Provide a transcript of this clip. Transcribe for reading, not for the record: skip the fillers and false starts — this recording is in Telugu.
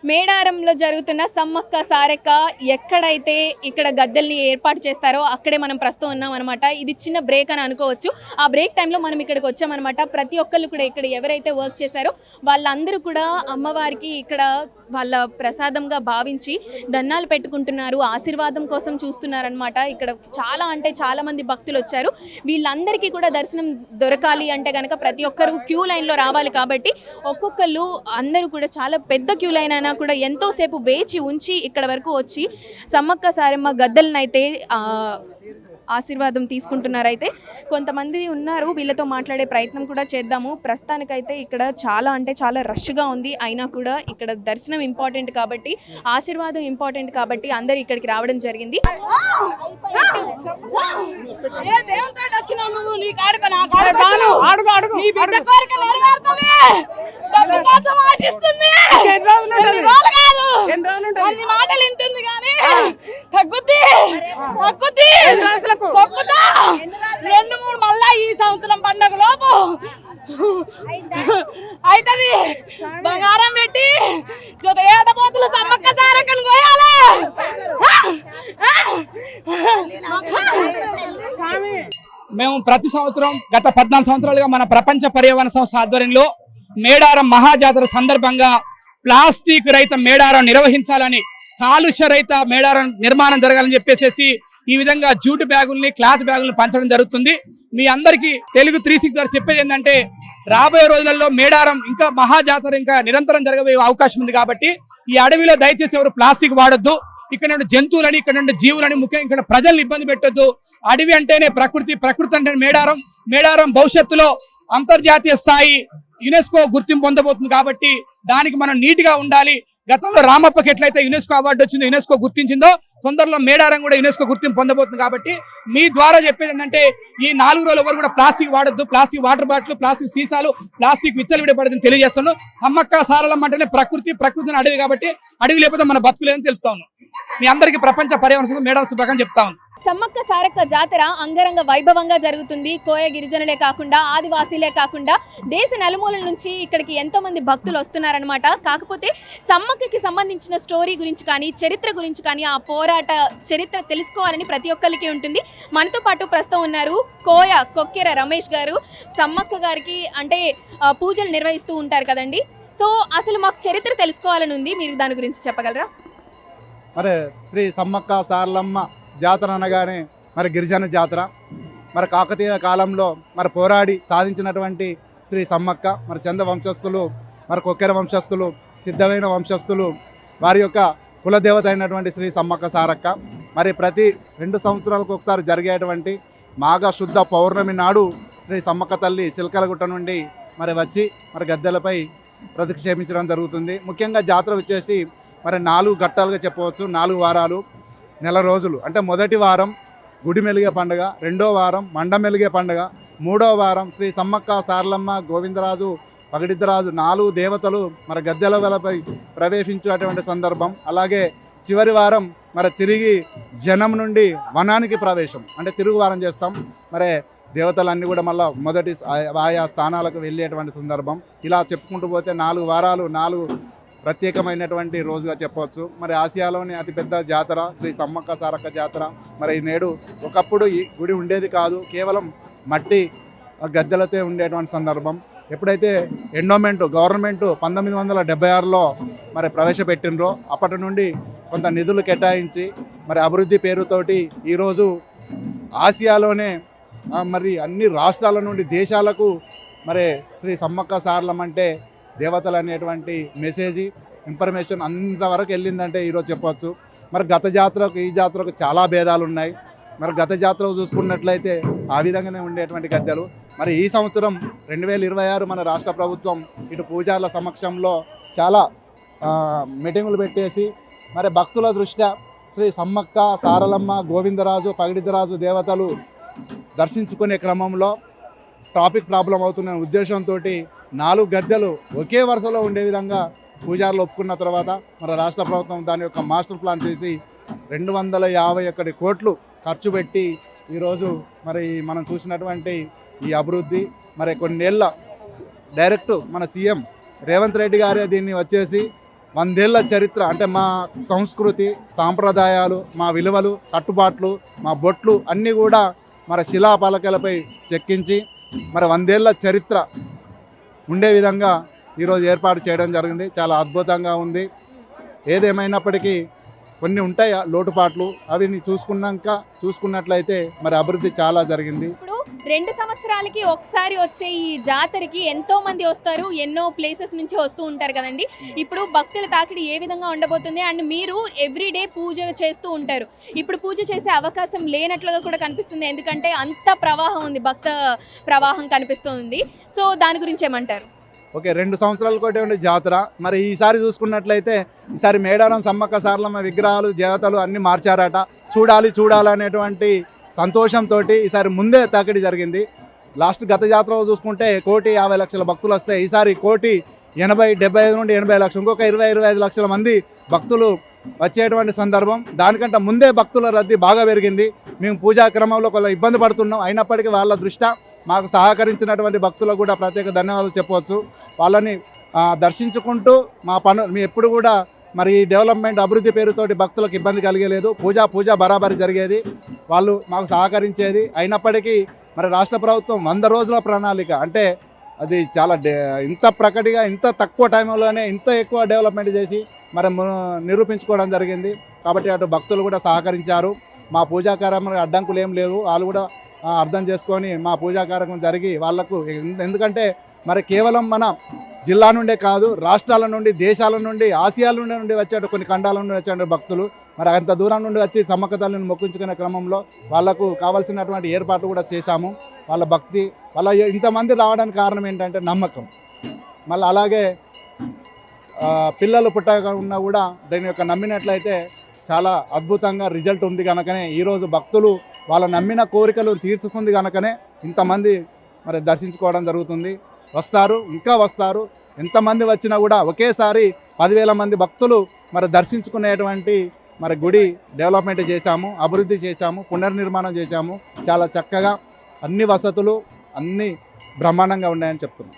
మేడారంలో జరుగుతున్న సమ్మక్క సారెక్క ఎక్కడైతే ఇక్కడ గద్దెల్ని ఏర్పాటు చేస్తారో అక్కడే మనం ప్రస్తుతం ఉన్నాం అనమాట. ఇది చిన్న బ్రేక్ అని అనుకోవచ్చు. ఆ బ్రేక్ టైంలో మనం ఇక్కడికి వచ్చామన్నమాట. ప్రతి ఒక్కళ్ళు కూడా ఇక్కడ ఎవరైతే వర్క్ చేశారో వాళ్ళందరూ కూడా అమ్మవారికి ఇక్కడ వాళ్ళ ప్రసాదంగా భావించి దండాలు పెట్టుకుంటున్నారు, ఆశీర్వాదం కోసం చూస్తున్నారనమాట. ఇక్కడ చాలా మంది భక్తులు వచ్చారు. వీళ్ళందరికీ కూడా దర్శనం దొరకాలి అంటే కనుక ప్రతి ఒక్కరు క్యూ లైన్లో రావాలి. కాబట్టి ఒక్కొక్కళ్ళు అందరూ కూడా చాలా పెద్ద క్యూ లైన్ అయినా కూడా ఎంతోసేపు వేచి ఉంచి ఇక్కడ వరకు వచ్చి సమ్మక్క సారమ్మ గద్దెలనైతే ఆశీర్వాదం తీసుకుంటున్నారైతే కొంతమంది ఉన్నారు. వీళ్ళతో మాట్లాడే ప్రయత్నం కూడా చేద్దాము. ప్రస్తుతానికైతే ఇక్కడ చాలా రష్గా ఉంది. అయినా కూడా ఇక్కడ దర్శనం ఇంపార్టెంట్ కాబట్టి, ఆశీర్వాదం ఇంపార్టెంట్ కాబట్టి అందరు ఇక్కడికి రావడం జరిగింది. మాటలు వింటుంది కానీ తగ్గుద్ది 2-3 మళ్ళా ఈ సంవత్సరం పండుగ లోపు అవుతుంది. బంగారం పెట్టి ఏడపోతులు సమ్మక్క సారక్కను కోయాలి. మేము ప్రతి సంవత్సరం గత 14 సంవత్సరాలుగా మన ప్రపంచ పర్యావరణ సంస్థ ఆధ్వర్యంలో మేడారం మహాజాతర సందర్భంగా ప్లాస్టిక్ రహిత మేడారం నిర్వహించాలని, కాలుష్య రహిత మేడారం నిర్మాణం జరగాలని చెప్పేసి ఈ విధంగా జూట్ బ్యాగుల్ని, క్లాత్ బ్యాగుల్ని పంచడం జరుగుతుంది. మీ అందరికీ తెలుగు 360 ద్వారా చెప్పేది ఏంటంటే రాబోయే రోజులలో మేడారం ఇంకా మహాజాతర ఇంకా నిరంతరం జరగబోయే అవకాశం ఉంది. కాబట్టి ఈ అడవిలో దయచేసి ఎవరు ప్లాస్టిక్ వాడొద్దు. ఇక్కడ నుండి జంతువులని, ఇక్కడ నుండి జీవులని, ముఖ్యంగా ఇక్కడ ప్రజల్ని ఇబ్బంది పెట్టొద్దు. అడవి అంటేనే ప్రకృతి అంటే మేడారం భవిష్యత్తులో అంతర్జాతీయ స్థాయి యునెస్కో గుర్తింపు పొందబోతుంది. కాబట్టి దానికి మనం నీట్గా ఉండాలి. గతంలో రామప్పకి ఎట్లయితే యునెస్కో అవార్డు వచ్చిందో, యునెస్కో గుర్తించిందో, తొందరలో మేడారం కూడా యునెస్కో గుర్తింపు పొందబోతుంది. కాబట్టి మీ ద్వారా చెప్పేది ఏంటంటే ఈ 4 రోజులు ఎవరు కూడా ప్లాస్టిక్ వాడొద్దు. ప్లాస్టిక్ వాటర్ బాటిల్, ప్లాస్టిక్ సీసాలు, ప్లాస్టిక్ విచ్చలవిడబడదని తెలియజేస్తున్నాను. సమ్మక్క సారలమ్మ అంటేనే ప్రకృతిని అడవి కాబట్టి అడవి లేకపోతే మన బతుకులేదని తెలుపుతాను. మీ అందరికీ ప్రపంచ పర్యావరణ సంస్థ మేడారం శుభాకాంక్షలు చెప్తాను. సమ్మక్క సారక్క జాతర అంగరంగ వైభవంగా జరుగుతుంది. కోయ గిరిజనులే కాకుండా, ఆదివాసీలే కాకుండా దేశ నలుమూలల నుంచి ఇక్కడికి ఎంతో మంది భక్తులు వస్తున్నారనమాట. కాకపోతే సమ్మక్కకి సంబంధించిన స్టోరీ గురించి కానీ, చరిత్ర గురించి కానీ, ఆ పోరాట చరిత్ర తెలుసుకోవాలని ప్రతి ఒక్కరికి ఉంటుంది. మనతో పాటు ప్రస్తుతం ఉన్నారు కోయ కొక్కెర రమేష్ గారు. సమ్మక్క గారికి అంటే పూజలు నిర్వహిస్తూ ఉంటారు కదండి. సో అసలు మాకు చరిత్ర తెలుసుకోవాలని ఉంది, మీరు దాని గురించి చెప్పగలరా? మరి శ్రీ సమ్మక్క సారలమ్మ జాతర అనగానే మరి గిరిజన జాతర, మరి కాకతీయ కాలంలో మరి పోరాడి సాధించినటువంటి శ్రీ సమ్మక్క, మరి చంద వంశస్థులు, మరి కొక్కెర వంశస్థులు, సిద్ధమైన వంశస్థులు, వారి యొక్క కులదేవత అయినటువంటి శ్రీ సమ్మక్క సారక్క. మరి ప్రతి 2 సంవత్సరాలకు ఒకసారి జరిగేటువంటి మాఘ శుద్ధ పౌర్ణమి నాడు శ్రీ సమ్మక్క తల్లి చిలకలగుట్ట నుండి మరి వచ్చి మరి గద్దెలపై ప్రతిక్షేపించడం జరుగుతుంది. ముఖ్యంగా జాతర వచ్చేసి మరి 4 ఘట్టాలుగా చెప్పవచ్చు. 4 వారాలు, నెల రోజులు. అంటే మొదటి వారం గుడి మెలిగే పండుగ, 2వ వారం మండ మెలిగే పండుగ, 3వ వారం శ్రీ సమ్మక్క సారలమ్మ గోవిందరాజు పగడిద్దరాజు 4 దేవతలు మరి గద్దెల వెలపై ప్రవేశించేటువంటి సందర్భం. అలాగే చివరి వారం మరి తిరిగి జనం నుండి వనానికి ప్రవేశం, అంటే తిరుగు వారం చేస్తాం. మరి దేవతలన్నీ కూడా మళ్ళీ మొదటి ఆయా స్థానాలకు వెళ్ళేటువంటి సందర్భం. ఇలా చెప్పుకుంటూ పోతే 4 వారాలు 4 ప్రత్యేకమైనటువంటి రోజుగా చెప్పవచ్చు. మరి ఆసియాలోని అతిపెద్ద జాతర శ్రీ సమ్మక్క సారక్క జాతర. మరి నేడు ఒకప్పుడు ఈ గుడి ఉండేది కాదు, కేవలం మట్టి గద్దెలతో ఉండేటువంటి సందర్భం. ఎప్పుడైతే గవర్నమెంట్ 1976లో మరి ప్రవేశపెట్టినరో అప్పటి నుండి కొంత నిధులు కేటాయించి మరి అభివృద్ధి పేరుతోటి ఈరోజు ఆసియాలోనే మరి అన్ని రాష్ట్రాల నుండి దేశాలకు మరి శ్రీ సమ్మక్క సారలమ్మ అంటే దేవతలు అనేటువంటి మెసేజ్ ఇన్ఫర్మేషన్ అంతవరకు వెళ్ళిందంటే ఈరోజు చెప్పవచ్చు. మరి గత జాతరకు ఈ జాతరకు చాలా భేదాలు ఉన్నాయి. మరి గత జాతరకు చూసుకున్నట్లయితే ఆ విధంగానే ఉండేటువంటి గద్దెలు. మరి ఈ సంవత్సరం 2026 మన రాష్ట్ర ప్రభుత్వం ఇటు పూజార్ల సమక్షంలో చాలా మీటింగులు పెట్టేసి మరి భక్తుల దృష్ట్యా శ్రీ సమ్మక్క సారలమ్మ గోవిందరాజు పగడిద్దరాజు దేవతలు దర్శించుకునే క్రమంలో ట్రాఫిక్ ప్రాబ్లం అవుతున్న ఉద్దేశంతో 4 గద్దెలు ఒకే వరుసలో ఉండే విధంగా పూజారులు ఒప్పుకున్న తర్వాత మన రాష్ట్ర ప్రభుత్వం దాని యొక్క మాస్టర్ ప్లాన్ చేసి 251 కోట్లు ఖర్చు పెట్టి ఈరోజు మరి మనం చూసినటువంటి ఈ అభివృద్ధి మరి కొన్నేళ్ళ డైరెక్ట్ మన సీఎం రేవంత్ రెడ్డి గారే దీన్ని వచ్చేసి 100 ఏళ్ల చరిత్ర అంటే మా సంస్కృతి సాంప్రదాయాలు మా విలువలు కట్టుబాట్లు మా బొట్లు అన్నీ కూడా మరి శిలాపలకలపై చెక్కించి మరి 100 ఏళ్ల చరిత్ర ఉండే విధంగా ఈరోజు ఏర్పాటు చేయడం జరిగింది. చాలా అద్భుతంగా ఉంది. ఏదేమైనప్పటికీ కొన్ని ఉంటాయి లోటుపాట్లు, అవి చూసుకున్నట్లయితే మరి అభివృద్ధి చాలా జరిగింది. ఇప్పుడు 2 సంవత్సరాలకి ఒకసారి వచ్చే ఈ జాతరకి ఎంతో మంది వస్తారు, ఎన్నో ప్లేసెస్ నుంచి వస్తూ ఉంటారు కదండి. ఇప్పుడు భక్తుల తాకిడి ఏ విధంగా ఉండబోతుంది? అండ్ మీరు ఎవ్రీడే పూజ చేస్తూ ఉంటారు, ఇప్పుడు పూజ చేసే అవకాశం లేనట్లుగా కూడా కనిపిస్తుంది, ఎందుకంటే అంత ప్రవాహం ఉంది, భక్త ప్రవాహం కనిపిస్తుంది. సో దాని గురించి ఏమంటారు? ఓకే, 2 సంవత్సరాల కోటి ఉండే జాతర. మరి ఈసారి చూసుకున్నట్లయితే ఈసారి మేడారం సమ్మక్క సారలమ్మ విగ్రహాలు దేవతలు అన్నీ మార్చారట. చూడాలనేటువంటి సంతోషంతో ఈసారి ముందే తాకిడి జరిగింది. గత జాతరలో చూసుకుంటే 1,50,00,000 భక్తులు వస్తే ఈసారి 1,75 నుండి 80 లక్షలు, ఇంకొక 20-25 లక్షల మంది భక్తులు వచ్చేటువంటి సందర్భం. దానికంటే ముందే భక్తుల రద్దీ బాగా పెరిగింది. మేము పూజా క్రమంలో కొంత ఇబ్బంది పడుతున్నాం, అయినప్పటికీ వాళ్ళ దృష్ట్యా మాకు సహకరించినటువంటి భక్తులకు కూడా ప్రత్యేక ధన్యవాదాలు చెప్పవచ్చు. వాళ్ళని దర్శించుకుంటూ మేము ఎప్పుడు కూడా మరి ఈ డెవలప్మెంట్ అభివృద్ధి పేరుతోటి భక్తులకు ఇబ్బంది కలిగలేదు. పూజ బరాబరి జరిగేది, వాళ్ళు మాకు సహకరించేది. అయినప్పటికీ మరి రాష్ట్ర ప్రభుత్వం 100 రోజుల ప్రణాళిక అంటే అది చాలా ఇంత ప్రకటిగా ఇంత తక్కువ టైంలోనే ఇంత ఎక్కువ డెవలప్మెంట్ చేసి మరి నిరూపించుకోవడం జరిగింది. కాబట్టి అటు భక్తులు కూడా సహకరించారు. మా పూజా కార్యక్రమం అడ్డంకులు ఏం లేవు, వాళ్ళు కూడా అర్థం చేసుకొని మా పూజా కార్యక్రమం జరిగి వాళ్ళకు, ఎందుకంటే మరి కేవలం మన జిల్లా నుండే కాదు, రాష్ట్రాల నుండి, దేశాల నుండి, ఆసియాల నుండి వచ్చేట కొన్ని ఖండాల నుండి వచ్చే భక్తులు మరి అంత దూరం నుండి వచ్చి సమ్మక్క తల్లిని మొక్కించుకునే క్రమంలో వాళ్ళకు కావాల్సినటువంటి ఏర్పాట్లు కూడా చేశాము. వాళ్ళ భక్తి, వాళ్ళ ఇంతమంది రావడానికి కారణం ఏంటంటే నమ్మకం. మళ్ళీ అలాగే పిల్లలు పుట్టగా ఉన్నా కూడా దాని యొక్క నమ్మినట్లయితే చాలా అద్భుతంగా రిజల్ట్ ఉంది కనుకనే ఈరోజు భక్తులు వాళ్ళ నమ్మిన కోరికలు తీర్చుతుంది కనుకనే ఇంతమంది మరి దర్శించుకోవడం జరుగుతుంది. వస్తారు, ఇంకా వస్తారు. ఎంతమంది వచ్చినా కూడా ఒకేసారి 10,000 మంది భక్తులు మరి దర్శించుకునేటువంటి మరి గుడి డెవలప్మెంట్ చేశాము, అభివృద్ధి చేశాము, పునర్నిర్మాణం చేశాము. చాలా చక్కగా అన్ని వసతులు అన్నీ బ్రహ్మాండంగా ఉన్నాయని చెప్తున్నాం.